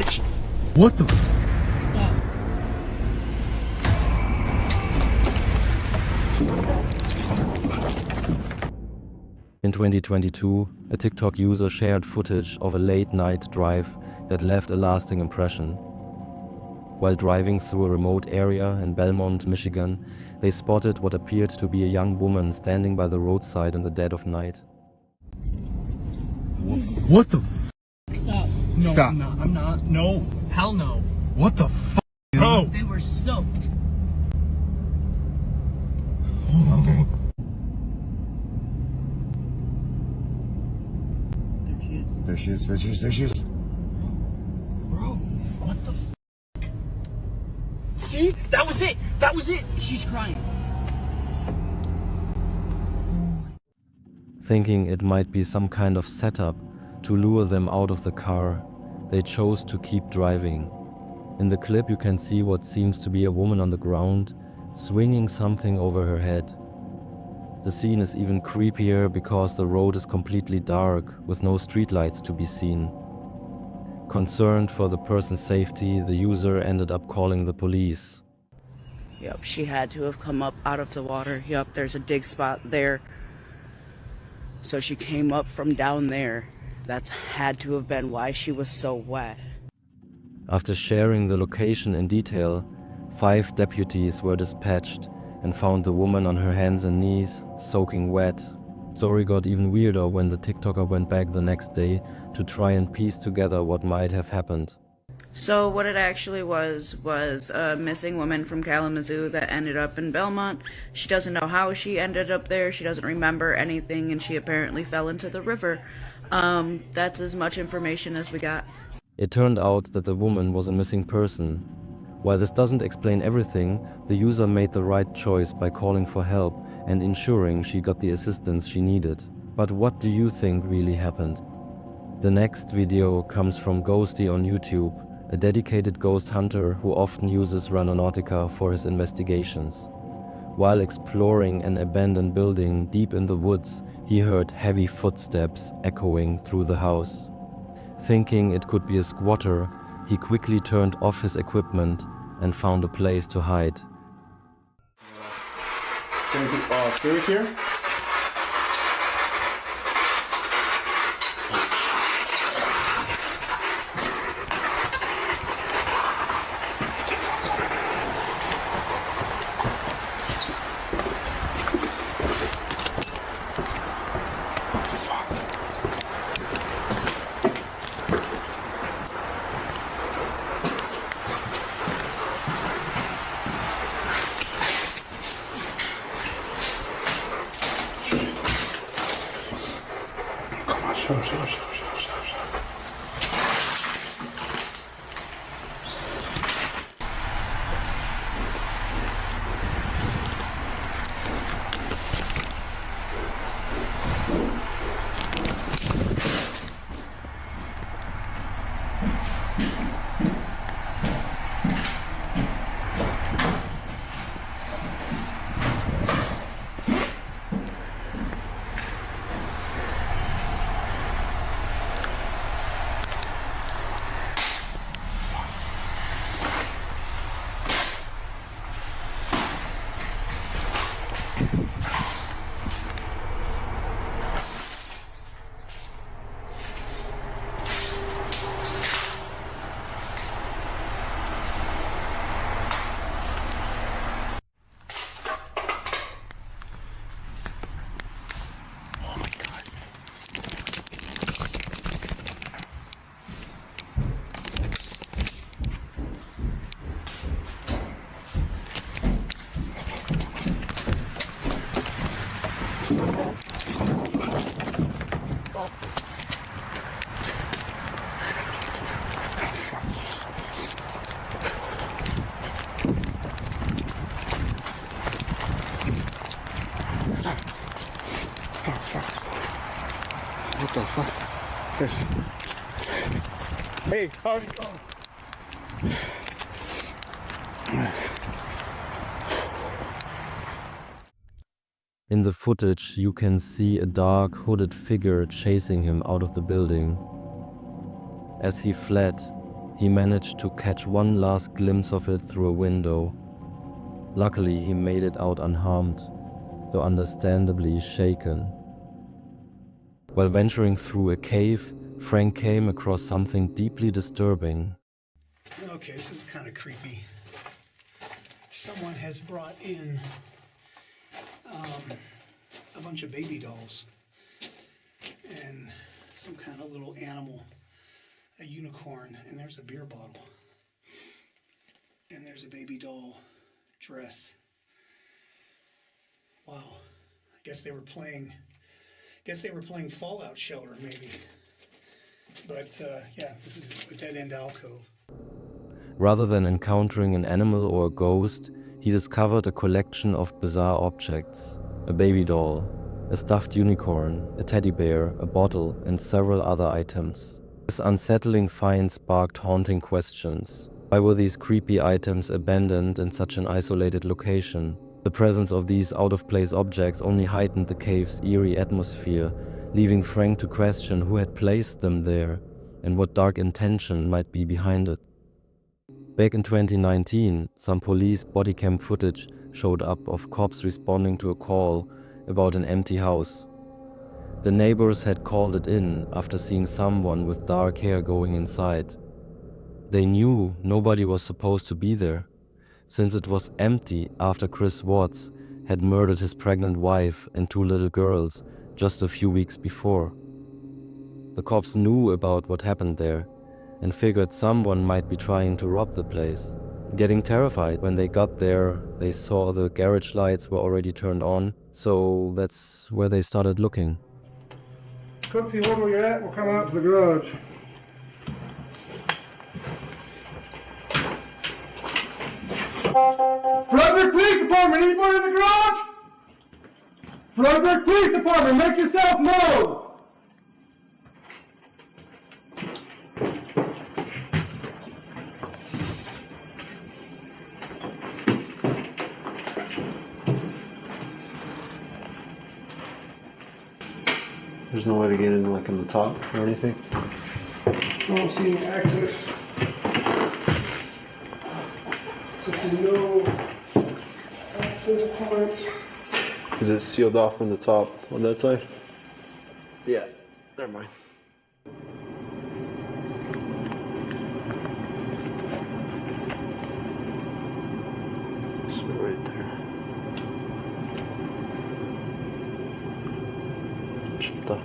bitch! What the? Stop. In 2022, a TikTok user shared footage of a late-night drive that left a lasting impression. While driving through a remote area in Belmont, Michigan, they spotted what appeared to be a young woman standing by the roadside in the dead of night. What the? Stop. No, Stop. I'm not. No. Hell no. What the? Bro. They were soaked. Okay. There she is. There she is. Bro, what the f***? See? That was it! That was it! She's crying. Thinking it might be some kind of setup to lure them out of the car, they chose to keep driving. In the clip you can see what seems to be a woman on the ground, swinging something over her head. The scene is even creepier because the road is completely dark, with no streetlights to be seen. Concerned for the person's safety, the user ended up calling the police. Yep, she had to have come up out of the water. Yep, there's a dig spot there. So she came up from down there. That's had to have been why she was so wet. After sharing the location in detail, 5 deputies were dispatched and found the woman on her hands and knees, soaking wet. Story got even weirder when the TikToker went back the next day to try and piece together what might have happened. So what it actually was a missing woman from Kalamazoo that ended up in Belmont. She doesn't know how she ended up there. She doesn't remember anything, and she apparently fell into the river. That's as much information as we got. It turned out that the woman was a missing person. While this doesn't explain everything, the user made the right choice by calling for help and ensuring she got the assistance she needed. But what do you think really happened? The next video comes from Ghosty on YouTube, a dedicated ghost hunter who often uses Ranonautica for his investigations. While exploring an abandoned building deep in the woods, he heard heavy footsteps echoing through the house. Thinking it could be a squatter, he quickly turned off his equipment and found a place to hide. Any spirits here? Shut up. What the fuck? Hey, how's it going? In the footage, you can see a dark, hooded figure chasing him out of the building. As he fled, He managed to catch one last glimpse of it through a window. Luckily, he made it out unharmed, though understandably shaken. While venturing through a cave, Frank came across something deeply disturbing. Okay, this is kind of creepy. Someone has brought in a bunch of baby dolls and some kind of little animal, a unicorn, and there's a beer bottle, and there's a baby doll dress. Wow, I guess they were playing Fallout Shelter maybe. But yeah, this is a dead-end alcove. Rather than encountering an animal or a ghost, he discovered a collection of bizarre objects. A baby doll, a stuffed unicorn, a teddy bear, a bottle, and several other items. This unsettling find sparked haunting questions. Why were these creepy items abandoned in such an isolated location? The presence of these out-of-place objects only heightened the cave's eerie atmosphere, leaving Frank to question who had placed them there and what dark intention might be behind it. Back in 2019, some police body cam footage showed up of cops responding to a call about an empty house. The neighbors had called it in after seeing someone with dark hair going inside. They knew nobody was supposed to be there, since it was empty after Chris Watts had murdered his pregnant wife and 2 little girls just a few weeks before. The cops knew about what happened there and figured someone might be trying to rob the place. Getting terrified when they got there, they saw the garage lights were already turned on, so that's where they started looking. Come see where you're at. We'll come out to the garage. Frederick Police Department, anybody in the garage? Frederick Police Department, make yourself known. There's no way to get in, like, in the top or anything? I don't see any access. Just no access points. Is it sealed off from the top on that side? Yeah, never mind. So right there. Shut up.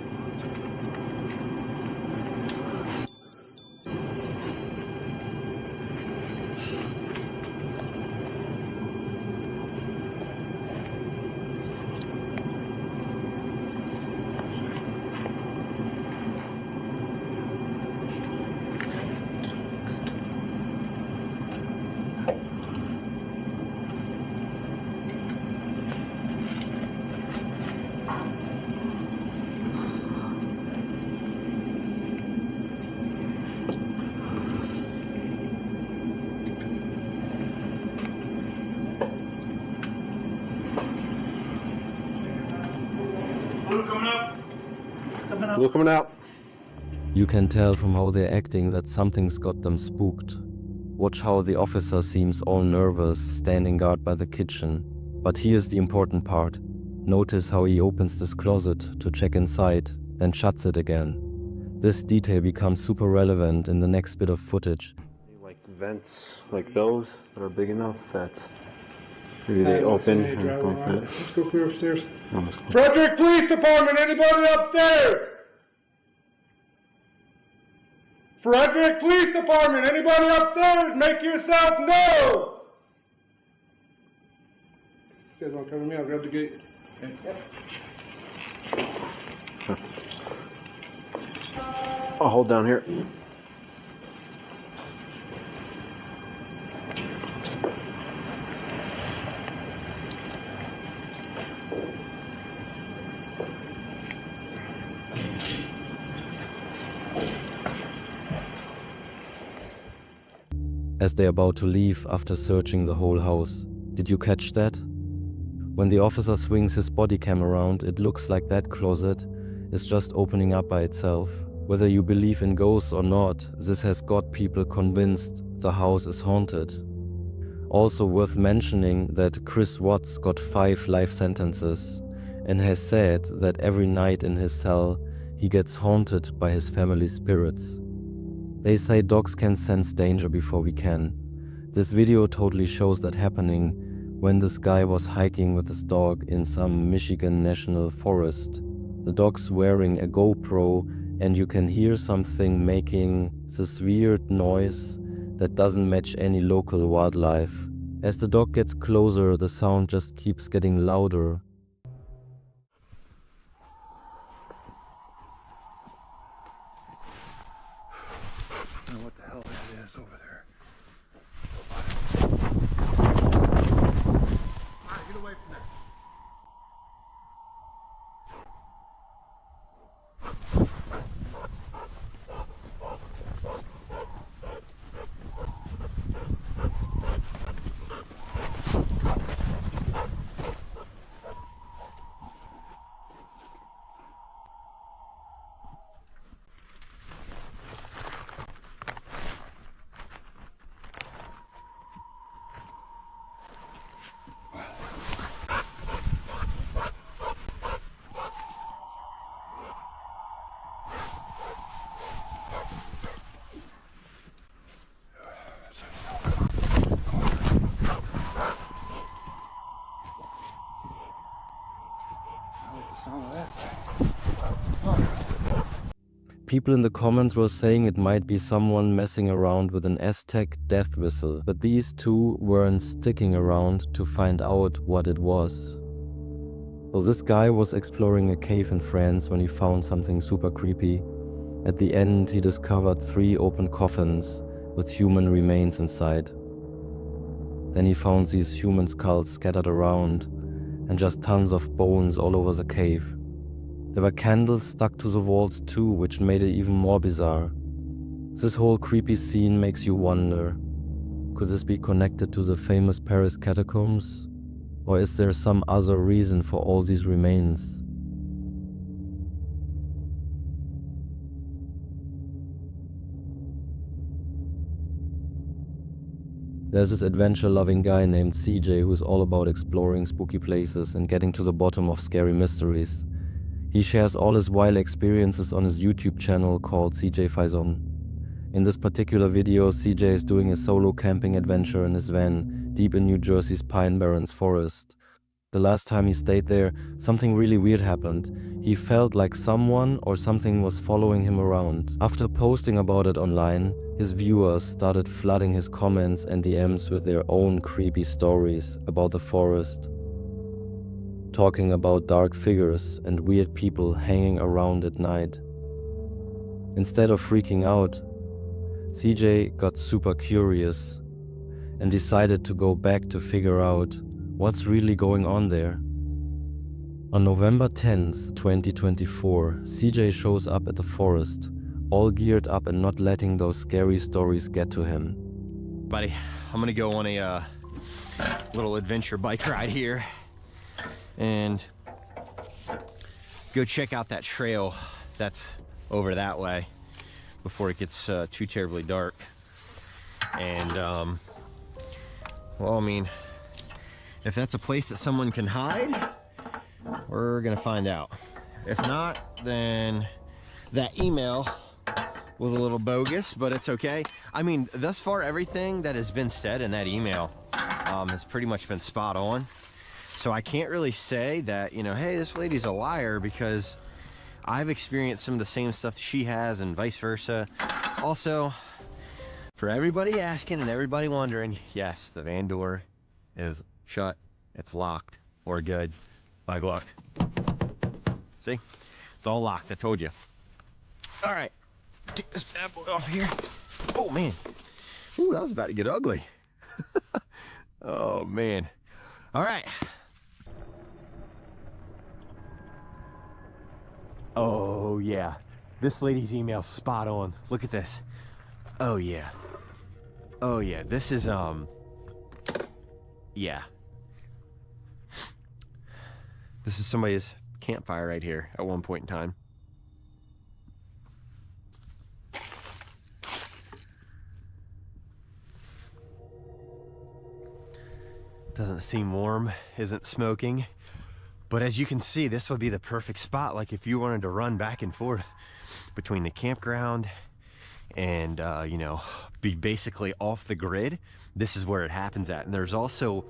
Blue coming out. You can tell from how they're acting that something's got them spooked. Watch how the officer seems all nervous, standing guard by the kitchen. But here's the important part. Notice how he opens this closet to check inside, then shuts it again. This detail becomes super relevant in the next bit of footage. Like vents like those that are big enough that maybe they open and go like that. Let's go clear upstairs. Oh, let's go. Frederick Police Department, anybody upstairs? Frederick Police Department, anybody upstairs? Make yourself known. You guys want to cover me? I'll grab the gate. Okay. Sure. I'll hold down here. As they're about to leave after searching the whole house. Did you catch that? When the officer swings his body cam around, it looks like that closet is just opening up by itself. Whether you believe in ghosts or not, this has got people convinced the house is haunted. Also worth mentioning that Chris Watts got 5 life sentences and has said that every night in his cell he gets haunted by his family's spirits. They say dogs can sense danger before we can. This video totally shows that happening when this guy was hiking with his dog in some Michigan national forest. The dog's wearing a GoPro and you can hear something making this weird noise that doesn't match any local wildlife. As the dog gets closer, the sound just keeps getting louder. I don't know what the hell that is over there. Alright, get away from there. People in the comments were saying it might be someone messing around with an Aztec death whistle, but these two weren't sticking around to find out what it was. So this guy was exploring a cave in France when he found something super creepy. At the end, he discovered 3 open coffins with human remains inside. Then he found these human skulls scattered around and just tons of bones all over the cave. There were candles stuck to the walls too, which made it even more bizarre. This whole creepy scene makes you wonder, could this be connected to the famous Paris catacombs? Or is there some other reason for all these remains? There's this adventure-loving guy named CJ who's all about exploring spooky places and getting to the bottom of scary mysteries. He shares all his wild experiences on his YouTube channel called CJ Faison. In this particular video, CJ is doing a solo camping adventure in his van, deep in New Jersey's Pine Barrens forest. The last time he stayed there, something really weird happened. He felt like someone or something was following him around. After posting about it online, his viewers started flooding his comments and DMs with their own creepy stories about the forest, talking about dark figures and weird people hanging around at night. Instead of freaking out, CJ got super curious and decided to go back to figure out what's really going on there. On November 10th, 2024, CJ shows up at the forest, all geared up and not letting those scary stories get to him. Buddy, I'm gonna go on a little adventure bike ride here and go check out that trail that's over that way before it gets too terribly dark. And well, I mean, if that's a place that someone can hide, we're gonna find out. If not, then that email was a little bogus, but it's okay. I mean, thus far, everything that has been said in that email has pretty much been spot on. So I can't really say that, you know, hey, this lady's a liar, because I've experienced some of the same stuff she has and vice versa. Also, for everybody asking and everybody wondering, yes, the van door is shut. It's locked. We're good. Like, look. See? It's all locked. I told you. All right. Take this bad boy off here. Oh, man. Ooh, that was about to get ugly. Oh, man. All right. Oh, yeah. This lady's email's spot on. Look at this. Oh, yeah. Oh, yeah. This is, yeah. This is somebody's campfire right here at one point in time. Doesn't seem warm, isn't smoking. But as you can see, this would be the perfect spot. Like if you wanted to run back and forth between the campground and, you know, be basically off the grid, this is where it happens at. And there's also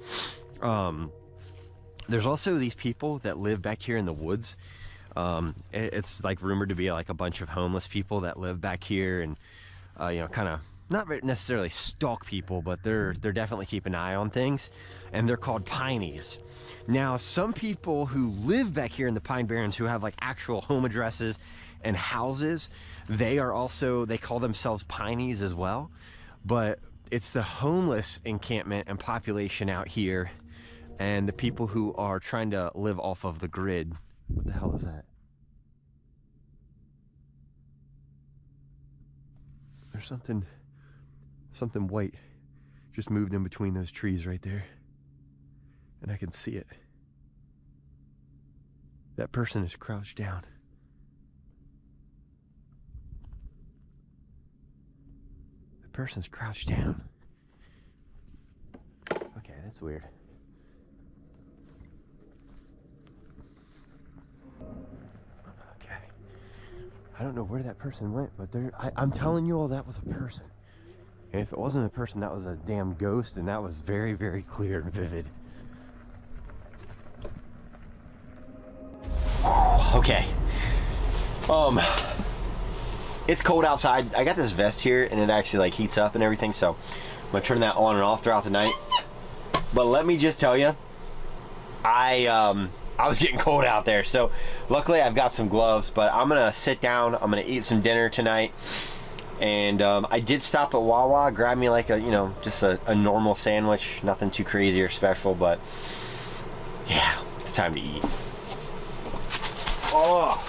these people that live back here in the woods. It's like rumored to be like a bunch of homeless people that live back here and, you know, kind of not necessarily stalk people, but they're definitely keep an eye on things, and they're called Pineys. Now, some people who live back here in the Pine Barrens who have like actual home addresses and houses, they call themselves Pineys as well, but it's the homeless encampment and population out here and the people who are trying to live off of the grid. What the hell is that? There's something white just moved in between those trees right there, and I can see it. That person is crouched down. The person's crouched down. Okay, that's weird. Okay. I don't know where that person went, but I'm telling you all, that was a person. And if it wasn't a person, that was a damn ghost, and that was very, very clear and vivid. Okay. It's cold outside. I got this vest here, and it actually like heats up and everything, so I'm gonna turn that on and off throughout the night. But let me just tell you, I was getting cold out there, so luckily I've got some gloves. But I'm gonna sit down. I'm gonna eat some dinner tonight. And I did stop at Wawa, grab me like a, you know, just a normal sandwich, nothing too crazy or special, but yeah, it's time to eat. Oh.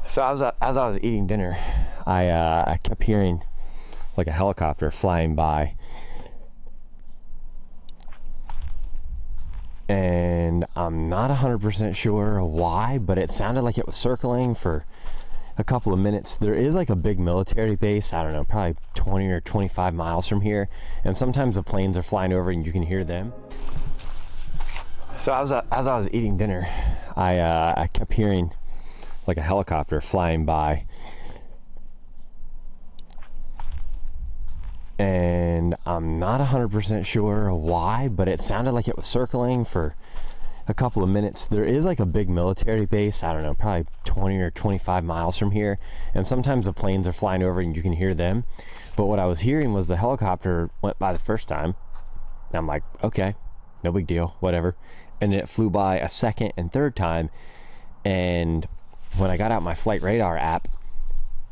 So as I was eating dinner, I kept hearing like a helicopter flying by, and I'm not 100% sure why, but it sounded like it was circling for a couple of minutes. There is like a big military base, I don't know, probably 20 or 25 miles from here, and sometimes the planes are flying over and you can hear them. So as I was eating dinner, I kept hearing like a helicopter flying by, and I'm not 100% sure why, but it sounded like it was circling for a couple of minutes. There is like a big military base, I don't know, probably 20 or 25 miles from here, and sometimes the planes are flying over and you can hear them. But what I was hearing was the helicopter went by the first time, and I'm like, okay, no big deal, whatever. And then it flew by a second and third time, and when I got out my flight radar app,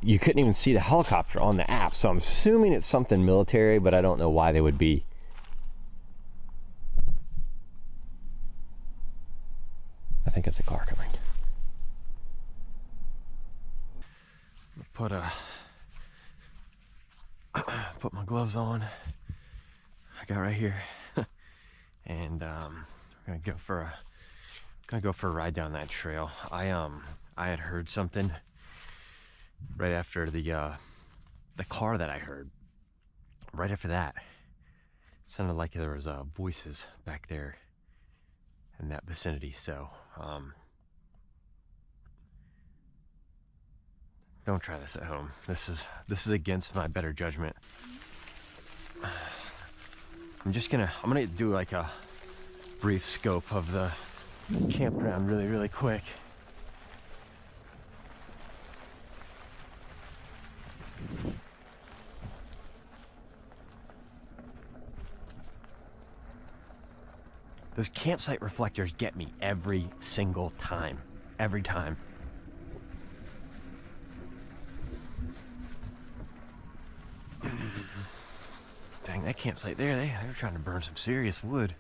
you couldn't even see the helicopter on the app. So I'm assuming it's something military, but I don't know why they would be. I think it's a car coming. Put my gloves on. I got right here, and we're gonna go for a ride down that trail. I had heard something right after the car that I heard. Right after that, it sounded like there was voices back there in that vicinity. So don't try this at home. This is against my better judgment. I'm gonna do like a brief scope of the campground really quick. Those campsite reflectors get me every single time. Every time. Dang, that campsite there, they were trying to burn some serious wood.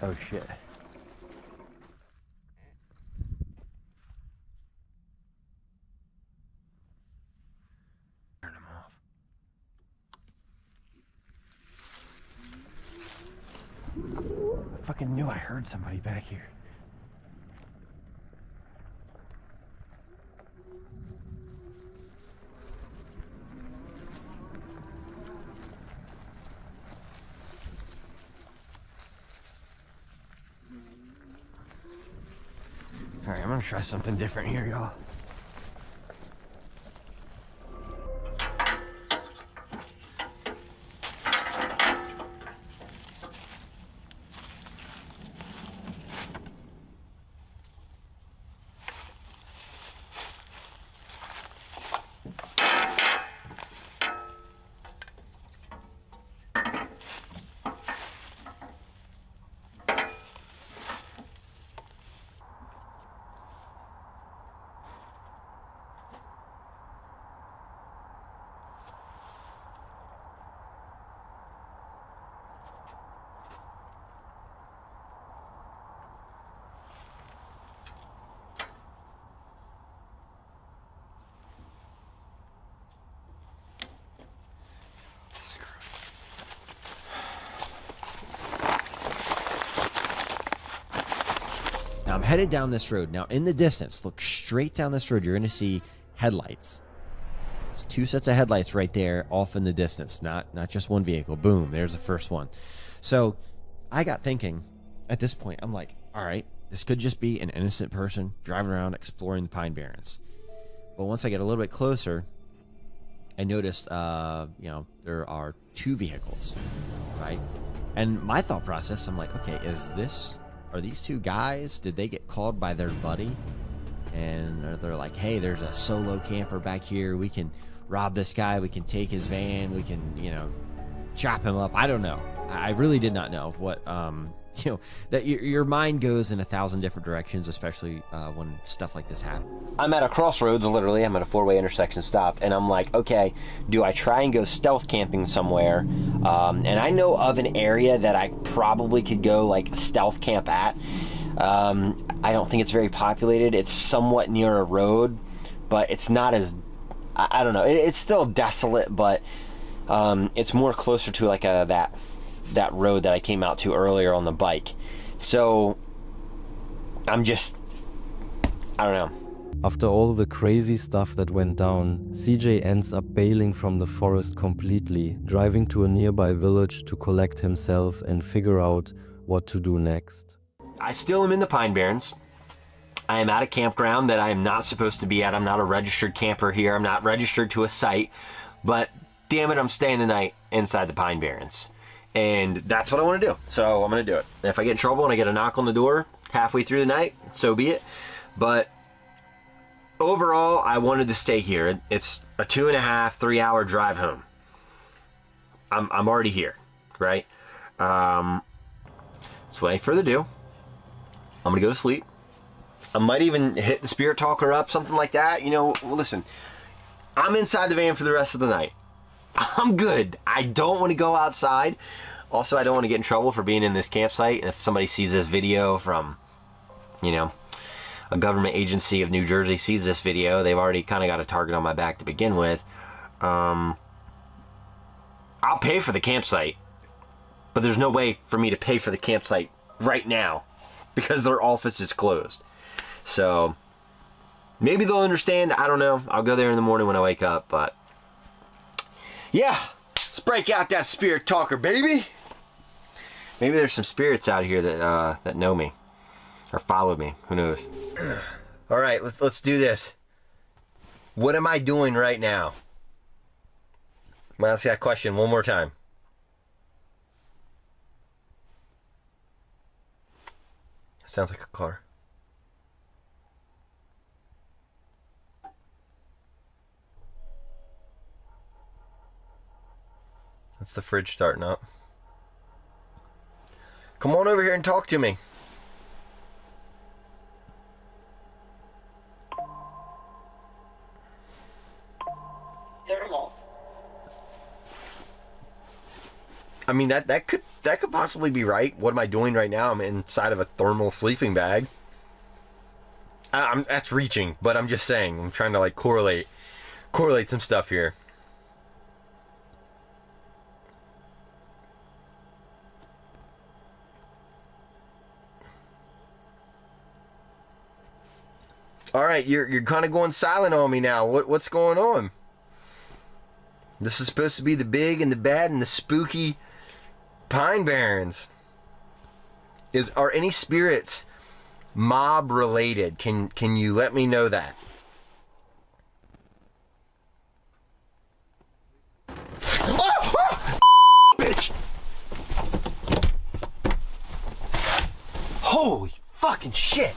Oh shit. Turn them off. I fucking knew I heard somebody back here. Alright, I'm gonna try something different here, y'all. Now I'm headed down this road. Now in the distance, look straight down this road, you're going to see headlights. It's two sets of headlights right there off in the distance, not just one vehicle. Boom, there's the first one. So I got thinking at this point, I'm like, all right, this could just be an innocent person driving around exploring the Pine Barrens. But once I get a little bit closer, I noticed, there are two vehicles, right? And my thought process, I'm like, okay, are these two guys, did they get called by their buddy? And they're like, hey, there's a solo camper back here. We can rob this guy. We can take his van. We can, chop him up. I don't know. I really did not know what, that your mind goes in 1,000 different directions, especially when stuff like this happens. I'm at a crossroads, literally. I'm at a four-way intersection stop, and I'm like, okay, do I try and go stealth camping somewhere? And I know of an area that I probably could go like stealth camp at. I don't think it's very populated. It's somewhat near a road, but it's not as, I don't know. It's still desolate, but it's more closer to like that road that I came out to earlier on the bike. So I don't know. After all the crazy stuff that went down, CJ ends up bailing from the forest completely, driving to a nearby village to collect himself and figure out what to do next. I still am in the Pine Barrens. I am at a campground that I am not supposed to be at. I'm not a registered camper here. I'm not registered to a site, but damn it, I'm staying the night inside the Pine Barrens. And that's what I want to do. So I'm going to do it. And if I get in trouble and I get a knock on the door halfway through the night, so be it. But overall, I wanted to stay here. It's a 2.5, 3 hour drive home. I'm already here, right? So without further ado, I'm going to go to sleep. I might even hit the spirit talker up, something like that. Listen, I'm inside the van for the rest of the night. I'm good. I don't want to go outside. Also, I don't want to get in trouble for being in this campsite. And if somebody sees this video from, a government agency of New Jersey sees this video, they've already kind of got a target on my back to begin with. I'll pay for the campsite, but there's no way for me to pay for the campsite right now because their office is closed. So maybe they'll understand. I don't know. I'll go there in the morning when I wake up, but yeah, let's break out that spirit talker, baby. Maybe there's some spirits out here that know me or follow me. Who knows? All right, let's do this. What am I doing right now? I'm gonna ask that question one more time. Sounds like a car. That's the fridge starting up. Come on over here and talk to me. Thermal. I mean, that could possibly be right. What am I doing right now? I'm inside of a thermal sleeping bag. That's reaching, but I'm just saying. I'm trying to like correlate some stuff here. All right, you're kind of going silent on me now. What's going on? This is supposed to be the big and the bad and the spooky Pine Barrens. Are any spirits mob related? Can you let me know that? Bitch! Holy fucking shit!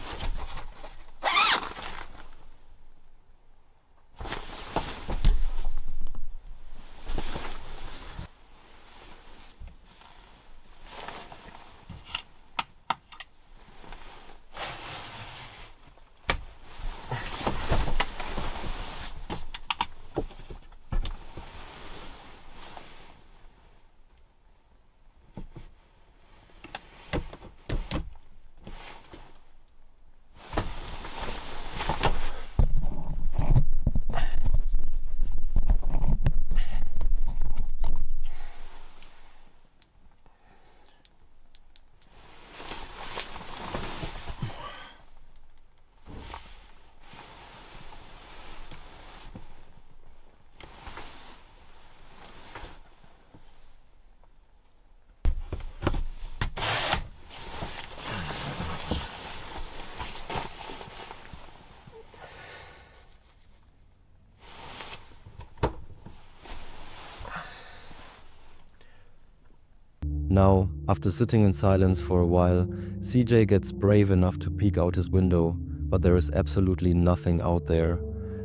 Now, after sitting in silence for a while, CJ gets brave enough to peek out his window, but there is absolutely nothing out there.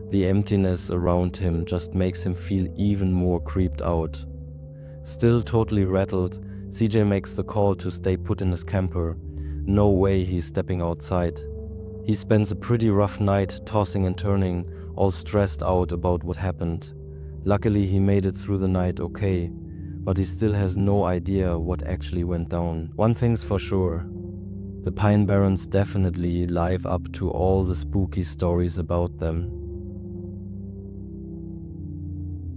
The emptiness around him just makes him feel even more creeped out. Still totally rattled, CJ makes the call to stay put in his camper. No way he's stepping outside. He spends a pretty rough night tossing and turning, all stressed out about what happened. Luckily he made it through the night okay, but he still has no idea what actually went down. One thing's for sure, the Pine Barrens definitely live up to all the spooky stories about them.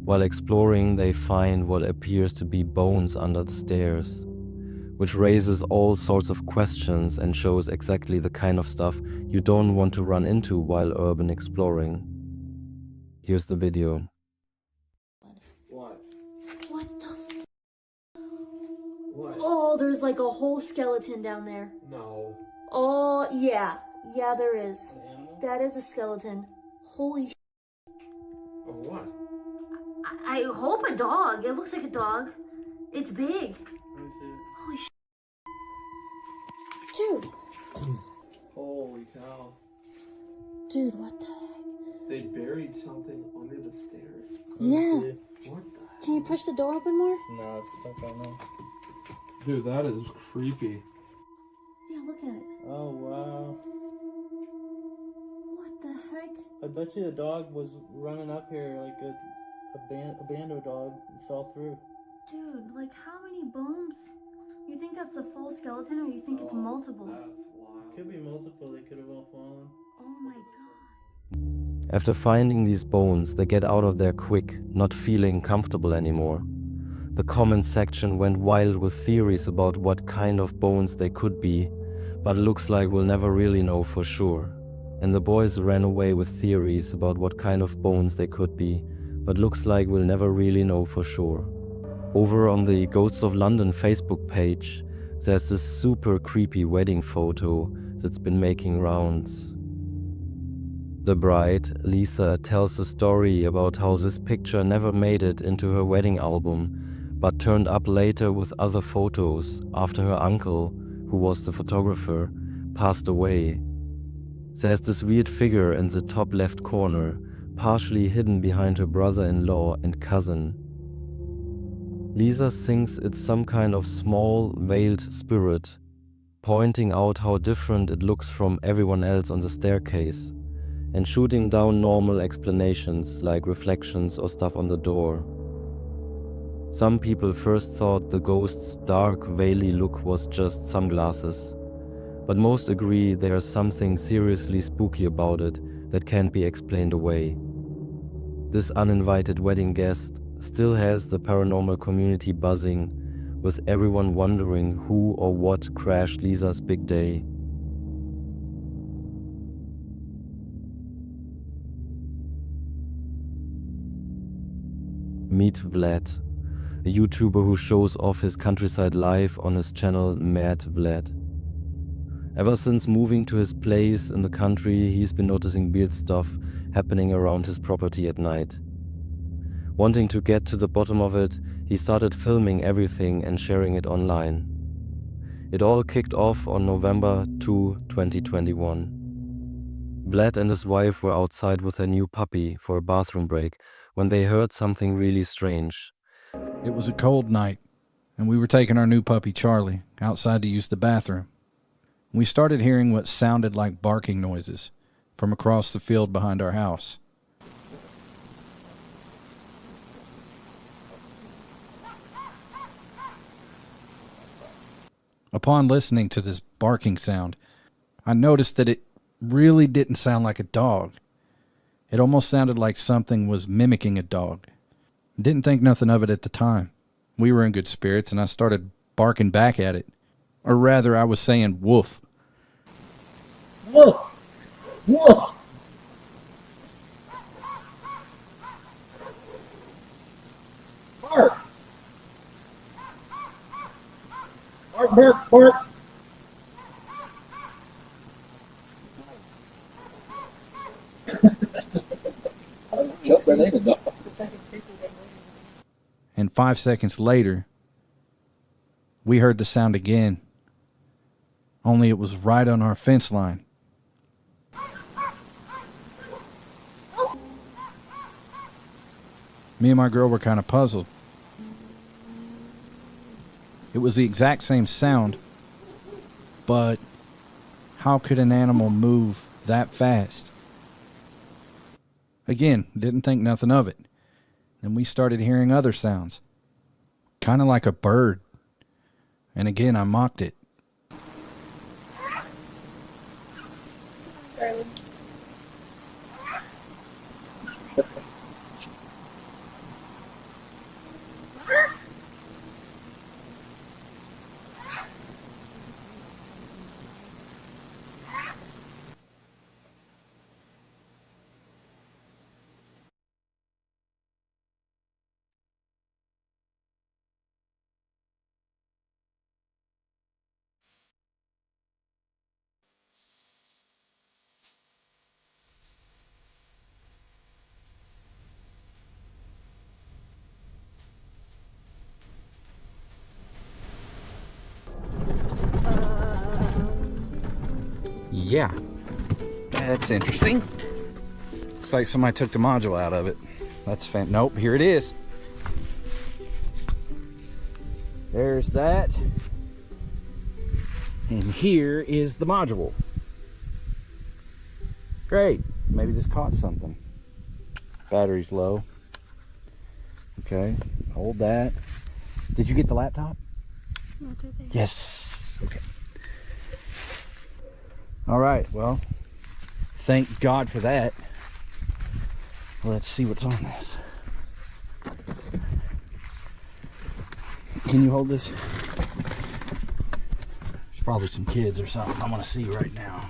While exploring, they find what appears to be bones under the stairs, which raises all sorts of questions and shows exactly the kind of stuff you don't want to run into while urban exploring. Here's the video. What? What the What? Oh, there's like a whole skeleton down there. No. Oh, yeah. Yeah, there is. An animal? That is a skeleton. Holy Of what? I hope a dog. It looks like a dog. It's big. Let me see. Holy Dude. Holy cow. Dude, what the heck? They buried something under the stairs. Yeah. What the heck? Can you push the door open more? No, it's stuck on us. Dude, that is creepy. Yeah, look at it. Oh, wow. What the heck? I bet you the dog was running up here like a bando dog and fell through. Dude, like how many bones? You think that's a full skeleton or you think it's multiple? That's wild. Could be multiple, they could have all fallen. Oh my god. After finding these bones, they get out of there quick, not feeling comfortable anymore. The comment section went wild with theories about what kind of bones they could be, but looks like we'll never really know for sure. And the boys ran away with theories about what kind of bones they could be, but looks like we'll never really know for sure. Over on the Ghosts of London Facebook page, there's this super creepy wedding photo that's been making rounds. The bride, Lisa, tells a story about how this picture never made it into her wedding album, but turned up later with other photos after her uncle, who was the photographer, passed away. There's this weird figure in the top left corner, partially hidden behind her brother-in-law and cousin. Lisa thinks it's some kind of small, veiled spirit, pointing out how different it looks from everyone else on the staircase, and shooting down normal explanations like reflections or stuff on the door. Some people first thought the ghost's dark, veily look was just sunglasses, but most agree there's something seriously spooky about it that can't be explained away. This uninvited wedding guest still has the paranormal community buzzing, with everyone wondering who or what crashed Lisa's big day. Meet Vlad, a YouTuber who shows off his countryside life on his channel Mad Vlad. Ever since moving to his place in the country, he's been noticing weird stuff happening around his property at night. Wanting to get to the bottom of it, he started filming everything and sharing it online. It all kicked off on November 2, 2021. Vlad and his wife were outside with their new puppy for a bathroom break when they heard something really strange. It was a cold night, and we were taking our new puppy Charlie outside to use the bathroom. We started hearing what sounded like barking noises from across the field behind our house. Upon listening to this barking sound, I noticed that it really didn't sound like a dog. It almost sounded like something was mimicking a dog. Didn't think nothing of it at the time. We were in good spirits, and I started barking back at it. Or rather, I was saying woof. Woof! Woof! Bark! Bark, bark, bark! And 5 seconds later, we heard the sound again. Only it was right on our fence line. Me and my girl were kind of puzzled. It was the exact same sound, but how could an animal move that fast? Again, didn't think nothing of it. Then we started hearing other sounds, kind of like a bird. And again, I mocked it. Yeah, that's interesting. Looks like somebody took the module out of it. That's nope, here it is. There's that. And here is the module. Great, maybe this caught something. Battery's low. Okay, hold that. Did you get the laptop? No, it's right there. Yes, okay. All right, well, thank God for that. Let's see what's on this. Can you hold this? There's probably some kids or something I want to see right now.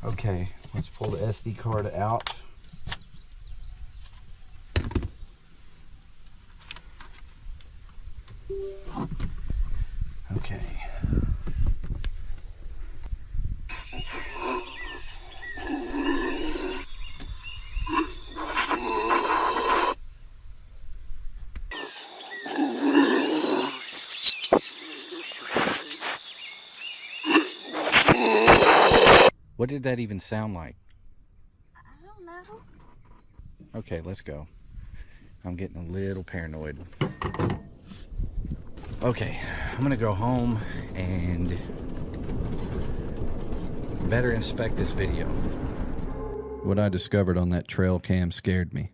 Okay, let's pull the SD card out. Okay. What did that even sound like? I don't know. Okay, let's go. I'm getting a little paranoid. Okay, I'm gonna go home and better inspect this video. What I discovered on that trail cam scared me.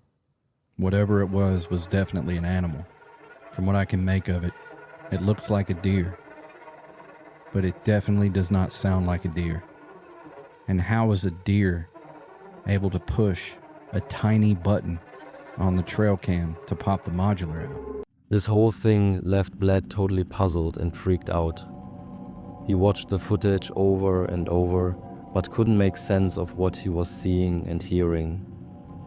Whatever it was definitely an animal. From what I can make of it, it looks like a deer. But it definitely does not sound like a deer. And how is a deer able to push a tiny button on the trail cam to pop the modular out? This whole thing left Bled totally puzzled and freaked out. He watched the footage over and over, but couldn't make sense of what he was seeing and hearing.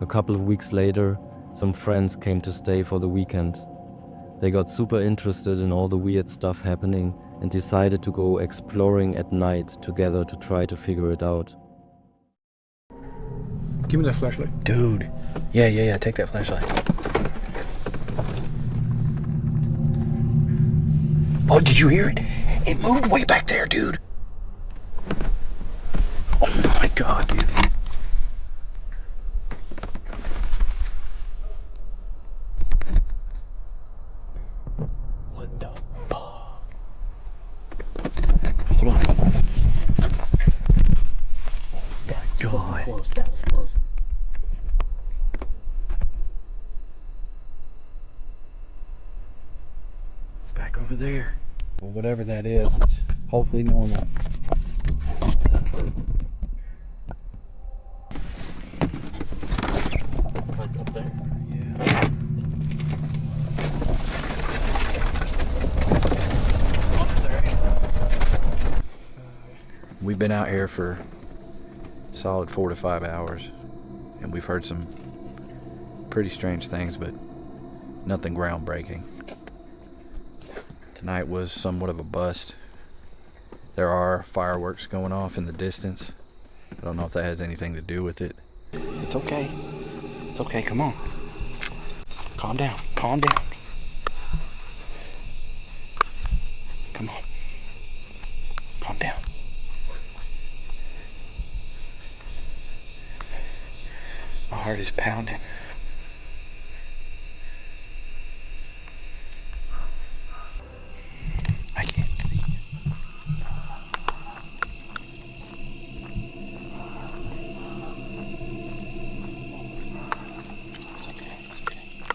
A couple of weeks later, some friends came to stay for the weekend. They got super interested in all the weird stuff happening and decided to go exploring at night together to try to figure it out. Give me that flashlight. Dude. Yeah, take that flashlight. Oh, did you hear it? It moved way back there, dude. Oh my God, dude. What the fuck? Hold on. Oh my God. Close. That was close. It's back over there. Well, whatever that is, it's hopefully normal. Like up there? Yeah. We've been out here for a solid 4 to 5 hours, and we've heard some pretty strange things, but nothing groundbreaking. Tonight was somewhat of a bust. There are fireworks going off in the distance. I don't know if that has anything to do with it. It's okay. It's okay, come on. Calm down, calm down. Come on. Calm down. My heart is pounding. I can't see it. It's okay, it's okay. What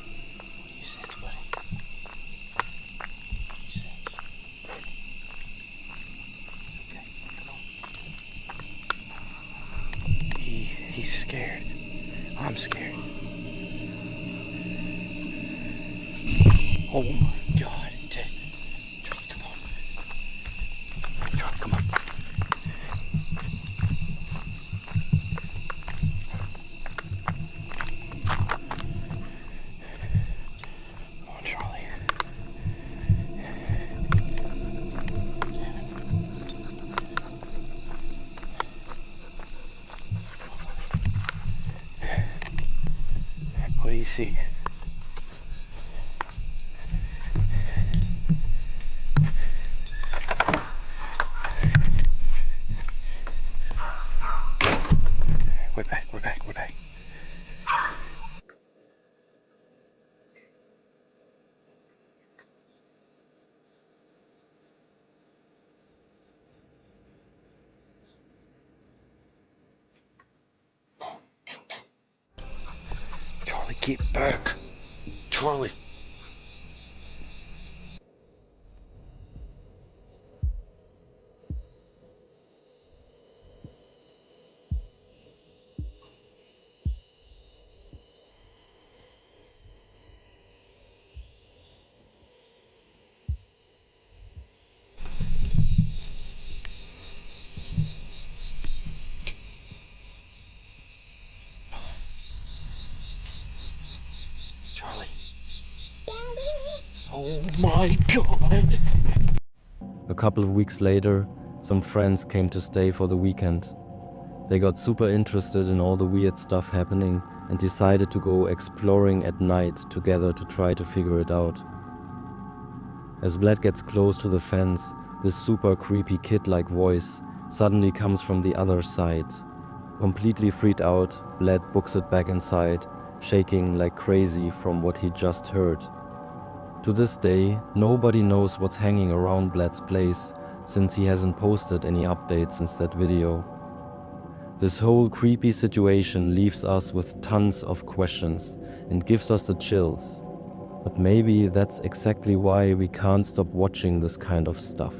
do you sense, buddy? What do you sense? It's okay, come on. He's scared. I'm scared. Oh my God, Ted. Charlie, come on. Charlie, come on. Come on, Charlie. What do you see? We're back. Charlie, get back. Charlie. Charlie. Oh my God. A couple of weeks later, some friends came to stay for the weekend. They got super interested in all the weird stuff happening and decided to go exploring at night together to try to figure it out. As Bled gets close to the fence, this super creepy kid-like voice suddenly comes from the other side. Completely freaked out, Bled books it back inside, shaking like crazy from what he just heard. To this day, nobody knows what's hanging around Blad's place since he hasn't posted any updates since that video. This whole creepy situation leaves us with tons of questions and gives us the chills. But maybe that's exactly why we can't stop watching this kind of stuff.